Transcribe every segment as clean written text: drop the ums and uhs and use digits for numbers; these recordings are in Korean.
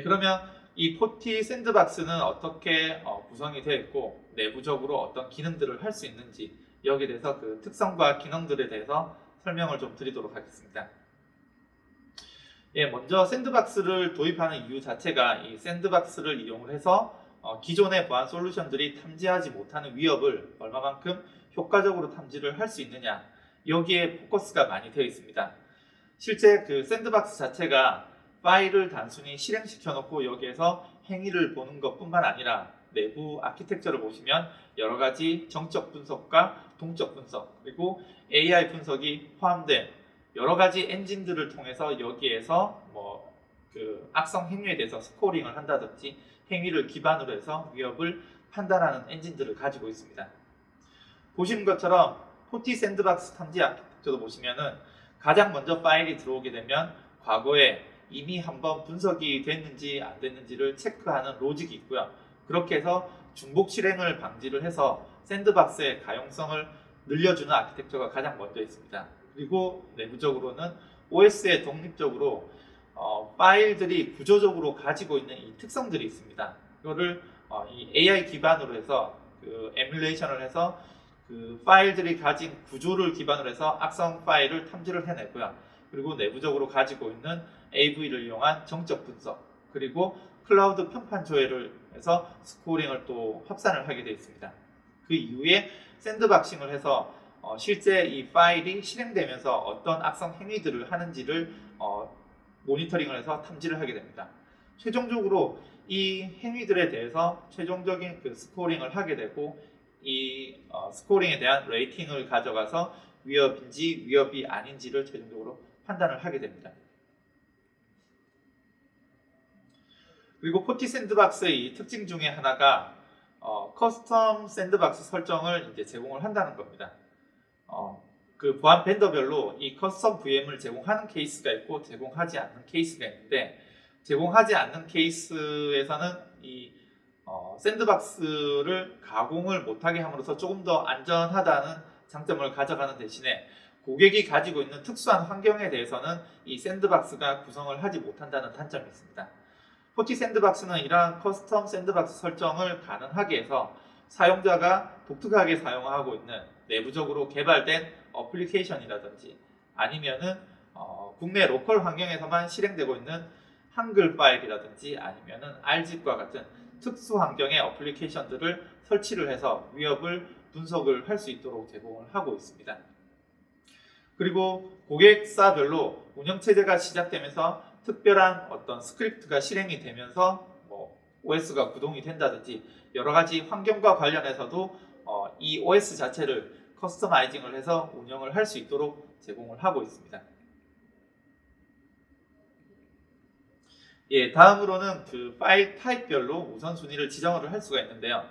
그러면 이 포티 샌드박스는 어떻게 구성이 되어 있고 내부적으로 어떤 기능들을 할 수 있는지 여기에 대해서 그 특성과 기능들에 대해서 설명을 좀 드리도록 하겠습니다. 예, 먼저 샌드박스를 도입하는 이유 자체가 이 샌드박스를 이용을 해서 기존의 보안 솔루션들이 탐지하지 못하는 위협을 얼마만큼 효과적으로 탐지를 할 수 있느냐, 여기에 포커스가 많이 되어 있습니다. 실제 그 샌드박스 자체가 파일을 단순히 실행시켜 놓고 여기에서 행위를 보는 것뿐만 아니라 내부 아키텍처를 보시면 여러 가지 정적 분석과 동적 분석 그리고 AI 분석이 포함된 여러 가지 엔진들을 통해서 여기에서 그 악성 행위에 대해서 스코링을 한다든지 행위를 기반으로 해서 위협을 판단하는 엔진들을 가지고 있습니다. 보시는 것처럼 포티 샌드박스 탐지 아키텍처도 보시면은 가장 먼저 파일이 들어오게 되면 과거에 이미 한번 분석이 됐는지 안 됐는지를 체크하는 로직이 있고요. 그렇게 해서 중복 실행을 방지를 해서 샌드박스의 가용성을 늘려주는 아키텍처가 가장 먼저 있습니다. 그리고 내부적으로는 OS에 독립적으로 파일들이 구조적으로 가지고 있는 이 특성들이 있습니다. 이거를 이 AI 기반으로 해서 그 에뮬레이션을 해서 그 파일들이 가진 구조를 기반으로 해서 악성 파일을 탐지를 해내고요. 그리고 내부적으로 가지고 있는 AV를 이용한 정적 분석 그리고 클라우드 평판 조회를 해서 스코링을 또 합산을 하게 되어 있습니다. 그 이후에 샌드박싱을 해서 실제 이 파일이 실행되면서 어떤 악성 행위들을 하는지를 모니터링을 해서 탐지를 하게 됩니다. 최종적으로 이 행위들에 대해서 최종적인 그 스코링을 하게 되고 이 스코링에 대한 레이팅을 가져가서 위협인지 위협이 아닌지를 최종적으로 판단을 하게 됩니다. 그리고 포티 샌드박스의 이 특징 중에 하나가 커스텀 샌드박스 설정을 이제 제공을 한다는 겁니다. 그 보안 벤더별로 이 커스텀 VM을 제공하는 케이스가 있고 제공하지 않는 케이스가 있는데 제공하지 않는 케이스에서는 이 샌드박스를 가공을 못하게 함으로써 조금 더 안전하다는 장점을 가져가는 대신에 고객이 가지고 있는 특수한 환경에 대해서는 이 샌드박스가 구성을 하지 못한다는 단점이 있습니다. 포티 샌드박스는 이러한 커스텀 샌드박스 설정을 가능하게 해서 사용자가 독특하게 사용하고 있는 내부적으로 개발된 어플리케이션이라든지 아니면은 국내 로컬 환경에서만 실행되고 있는 한글 파일이라든지 아니면은 RZIP과 같은 특수 환경의 어플리케이션들을 설치를 해서 위협을 분석을 할 수 있도록 제공을 하고 있습니다. 그리고 고객사별로 운영체제가 시작되면서 특별한 어떤 스크립트가 실행이 되면서 OS가 구동이 된다든지 여러 가지 환경과 관련해서도 이 OS 자체를 커스터마이징을 해서 운영을 할 수 있도록 제공을 하고 있습니다. 예, 다음으로는 그 파일 타입별로 우선순위를 지정을 할 수가 있는데요.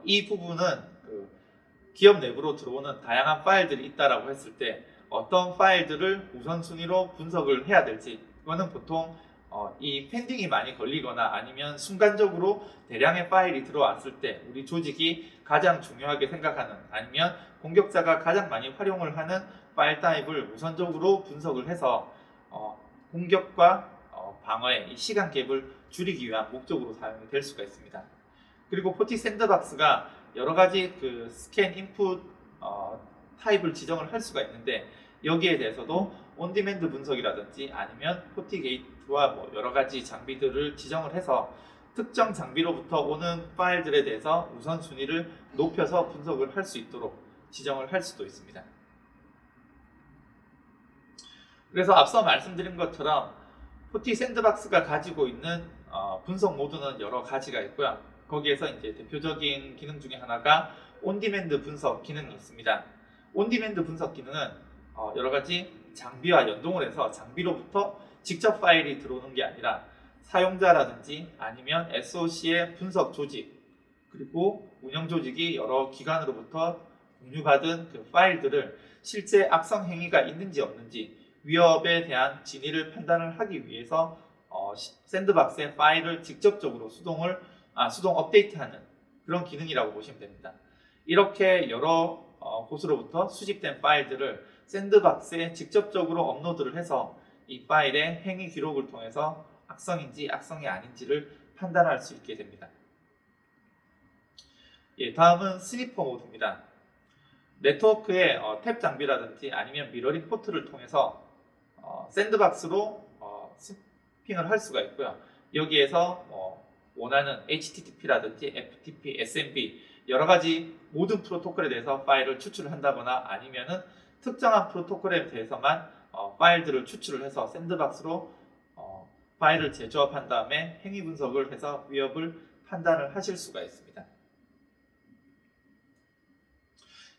이 부분은 그 기업 내부로 들어오는 다양한 파일들이 있다라고 했을 때 어떤 파일들을 우선순위로 분석을 해야 될지 이거는 보통 이 펜딩이 많이 걸리거나 아니면 순간적으로 대량의 파일이 들어왔을 때 우리 조직이 가장 중요하게 생각하는 아니면 공격자가 가장 많이 활용을 하는 파일 타입을 우선적으로 분석을 해서 공격과 방어의 이 시간 갭을 줄이기 위한 목적으로 사용이 될 수가 있습니다. 그리고 포티 샌드박스가 여러 가지 그 스캔 인풋 타입을 지정을 할 수가 있는데 여기에 대해서도 온디맨드 분석이라든지 아니면 포티 게이트와 여러 가지 장비들을 지정을 해서 특정 장비로부터 오는 파일들에 대해서 우선순위를 높여서 분석을 할 수 있도록 지정을 할 수도 있습니다. 그래서 앞서 말씀드린 것처럼 포티 샌드박스가 가지고 있는 분석 모드는 여러 가지가 있고요. 거기에서 이제 대표적인 기능 중에 하나가 온디맨드 분석 기능이 있습니다. 온디맨드 분석 기능은 여러 가지 장비와 연동을 해서 장비로부터 직접 파일이 들어오는 게 아니라 사용자라든지 아니면 SOC의 분석 조직 그리고 운영 조직이 여러 기관으로부터 공유받은 그 파일들을 실제 악성 행위가 있는지 없는지 위협에 대한 진위를 판단을 하기 위해서 샌드박스의 파일을 직접적으로 수동 업데이트하는 그런 기능이라고 보시면 됩니다. 이렇게 여러 곳으로부터 수집된 파일들을 샌드박스에 직접적으로 업로드를 해서 이 파일의 행위 기록을 통해서 악성인지 악성이 아닌지를 판단할 수 있게 됩니다. 예, 다음은 스니퍼 모드입니다. 네트워크의 탭 장비라든지 아니면 미러링 포트를 통해서 샌드박스로 스핑을 할 수가 있고요. 여기에서 원하는 HTTP라든지 FTP, SMB 여러 가지 모든 프로토콜에 대해서 파일을 추출을 한다거나 아니면은 특정한 프로토콜에 대해서만 파일들을 추출을 해서 샌드박스로 파일을 재조합한 다음에 행위 분석을 해서 위협을 판단을 하실 수가 있습니다.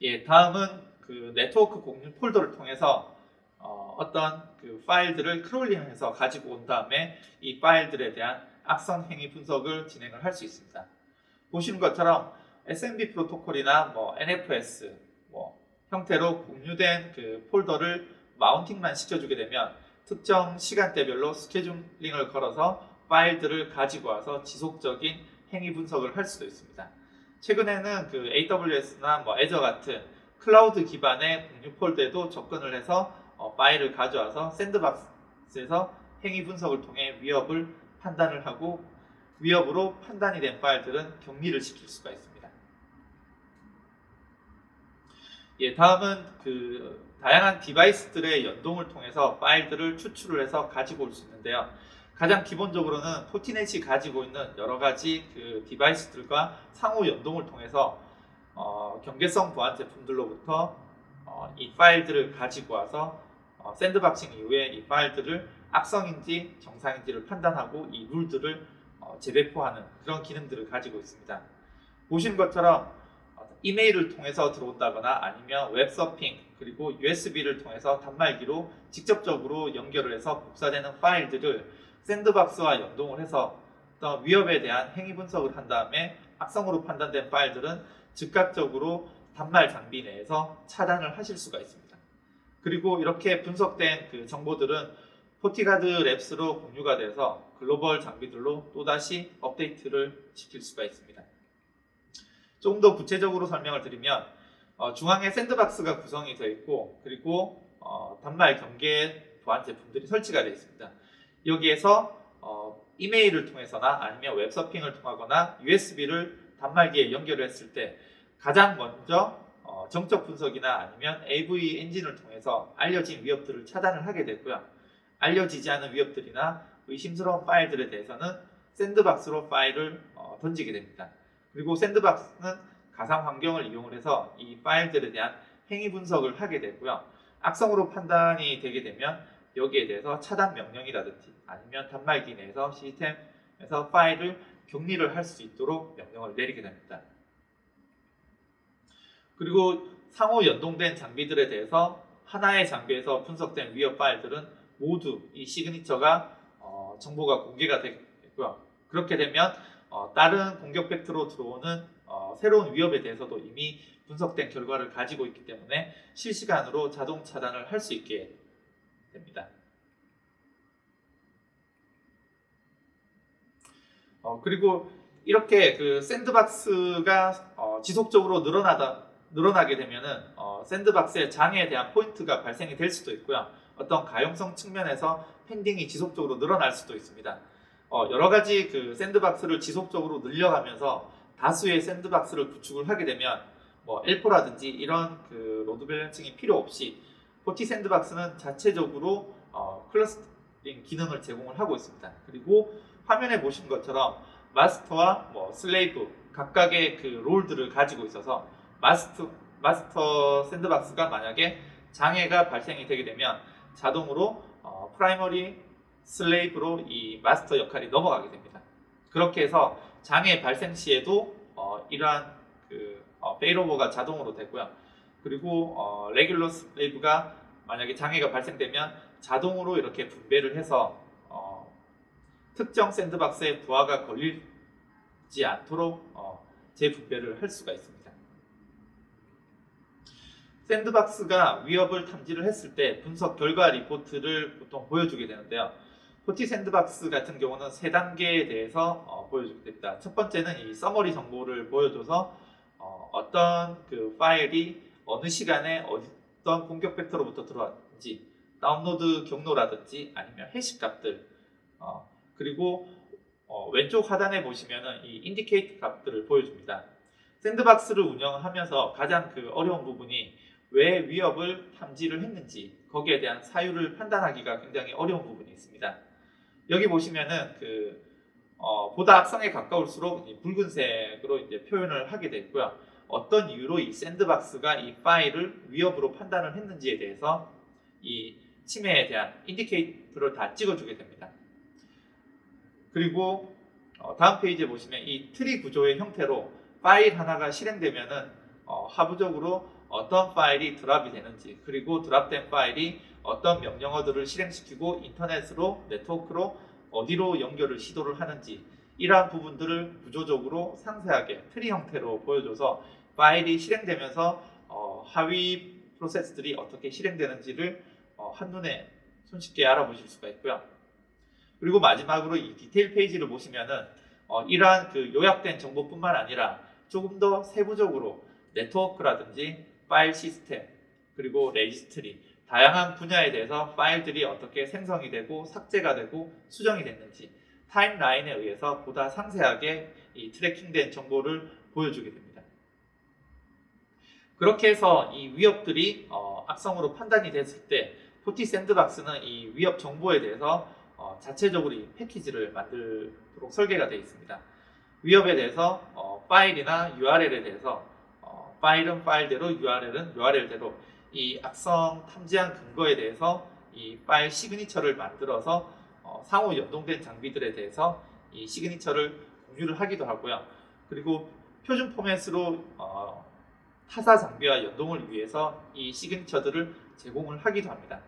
예, 다음은 그 네트워크 공유 폴더를 통해서 어떤 그 파일들을 크롤링해서 가지고 온 다음에 이 파일들에 대한 악성 행위 분석을 진행을 할 수 있습니다. 보시는 것처럼 SMB 프로토콜이나 NFS 형태로 공유된 그 폴더를 마운팅만 시켜주게 되면 특정 시간대별로 스케줄링을 걸어서 파일들을 가지고 와서 지속적인 행위 분석을 할 수도 있습니다. 최근에는 그 AWS나 애저 같은 클라우드 기반의 공유 폴더에도 접근을 해서 파일을 가져와서 샌드박스에서 행위 분석을 통해 위협을 판단을 하고 위협으로 판단이 된 파일들은 격리를 시킬 수가 있습니다. 예, 다음은 그 다양한 디바이스들의 연동을 통해서 파일들을 추출을 해서 가지고 올 수 있는데요. 가장 기본적으로는 포티넷이 가지고 있는 여러 가지 그 디바이스들과 상호 연동을 통해서 경계성 보안 제품들로부터 이 파일들을 가지고 와서 샌드박싱 이후에 이 파일들을 악성인지 정상인지를 판단하고 이 룰들을 재배포하는 그런 기능들을 가지고 있습니다. 보시는 것처럼 이메일을 통해서 들어온다거나 아니면 웹서핑 그리고 USB를 통해서 단말기로 직접적으로 연결을 해서 복사되는 파일들을 샌드박스와 연동을 해서 어떤 위협에 대한 행위 분석을 한 다음에 악성으로 판단된 파일들은 즉각적으로 단말 장비 내에서 차단을 하실 수가 있습니다. 그리고 이렇게 분석된 그 정보들은 포티가드 랩스로 공유가 돼서 글로벌 장비들로 또다시 업데이트를 시킬 수가 있습니다. 조금 더 구체적으로 설명을 드리면 중앙에 샌드박스가 구성이 되어 있고 그리고 단말 경계 보안 제품들이 설치가 되어 있습니다. 여기에서 이메일을 통해서나 아니면 웹서핑을 통하거나 USB를 단말기에 연결을 했을 때 가장 먼저 정적 분석이나 아니면 AV 엔진을 통해서 알려진 위협들을 차단을 하게 되고요. 알려지지 않은 위협들이나 의심스러운 파일들에 대해서는 샌드박스로 파일을 던지게 됩니다. 그리고 샌드박스는 가상 환경을 이용을 해서 이 파일들에 대한 행위 분석을 하게 되고요. 악성으로 판단이 되게 되면 여기에 대해서 차단 명령이라든지 아니면 단말기 내에서 시스템에서 파일을 격리를 할 수 있도록 명령을 내리게 됩니다. 그리고 상호 연동된 장비들에 대해서 하나의 장비에서 분석된 위협 파일들은 모두 이 시그니처가 정보가 공개가 되고요. 그렇게 되면 다른 공격 벡터로 들어오는 새로운 위협에 대해서도 이미 분석된 결과를 가지고 있기 때문에 실시간으로 자동 차단을 할 수 있게 됩니다. 그리고 이렇게 그 샌드박스가 지속적으로 늘어나게 되면은 샌드박스의 장애에 대한 포인트가 발생이 될 수도 있고요. 어떤 가용성 측면에서 팬딩이 지속적으로 늘어날 수도 있습니다. 여러 가지 그 샌드박스를 지속적으로 늘려가면서 다수의 샌드박스를 구축을 하게 되면 L4라든지 이런 그 로드 밸런싱이 필요 없이 포티 샌드박스는 자체적으로 클러스터링 기능을 제공을 하고 있습니다. 그리고 화면에 보신 것처럼 마스터와 슬레이브 각각의 그 롤들을 가지고 있어서 마스터 샌드박스가 만약에 장애가 발생이 되게 되면 자동으로 프라이머리 슬레이브로 이 마스터 역할이 넘어가게 됩니다. 그렇게 해서 장애 발생 시에도 이러한 그 페일오버가 자동으로 되고요. 그리고 레귤러 슬레이브가 만약에 장애가 발생되면 자동으로 이렇게 분배를 해서 특정 샌드박스에 부하가 걸리지 않도록 재분배를 할 수가 있습니다. 샌드박스가 위협을 탐지를 했을 때 분석 결과 리포트를 보통 보여주게 되는데요. 포티 샌드박스 같은 경우는 3단계에 대해서 보여주게 됩니다. 첫 번째는 이 서머리 정보를 보여줘서 어떤 그 파일이 어느 시간에 어떤 공격 벡터로부터 들어왔는지 다운로드 경로라든지 아니면 해시 값들 그리고 왼쪽 하단에 보시면은 이 인디케이트 값들을 보여줍니다. 샌드박스를 운영하면서 가장 어려운 부분이 왜 위협을 탐지를 했는지 거기에 대한 사유를 판단하기가 굉장히 어려운 부분이 있습니다. 여기 보시면은 보다 악성에 가까울수록 이 붉은색으로 이제 표현을 하게 됐고요. 어떤 이유로 이 샌드박스가 이 파일을 위협으로 판단을 했는지에 대해서 이 침해에 대한 인디케이터를 다 찍어주게 됩니다. 그리고 다음 페이지에 보시면 이 트리 구조의 형태로 파일 하나가 실행되면은 하부적으로 어떤 파일이 드랍이 되는지, 그리고 드랍된 파일이 어떤 명령어들을 실행시키고 인터넷으로, 네트워크로 어디로 연결을 시도를 하는지, 이러한 부분들을 구조적으로 상세하게 트리 형태로 보여줘서 파일이 실행되면서 하위 프로세스들이 어떻게 실행되는지를 한눈에 손쉽게 알아보실 수가 있고요. 그리고 마지막으로 이 디테일 페이지를 보시면은 이러한 요약된 정보뿐만 아니라 조금 더 세부적으로 네트워크라든지 파일 시스템, 그리고 레지스트리, 다양한 분야에 대해서 파일들이 어떻게 생성이 되고 삭제가 되고 수정이 됐는지 타임라인에 의해서 보다 상세하게 이 트래킹된 정보를 보여주게 됩니다. 그렇게 해서 이 위협들이 악성으로 판단이 됐을 때 포티 샌드박스는 이 위협 정보에 대해서 자체적으로 이 패키지를 만들도록 설계가 되어 있습니다. 위협에 대해서 파일이나 URL에 대해서 파일은 파일대로, URL은 URL대로 이 악성 탐지한 근거에 대해서 이 파일 시그니처를 만들어서 상호 연동된 장비들에 대해서 이 시그니처를 공유를 하기도 하고요. 그리고 표준 포맷으로 타사 장비와 연동을 위해서 이 시그니처들을 제공을 하기도 합니다.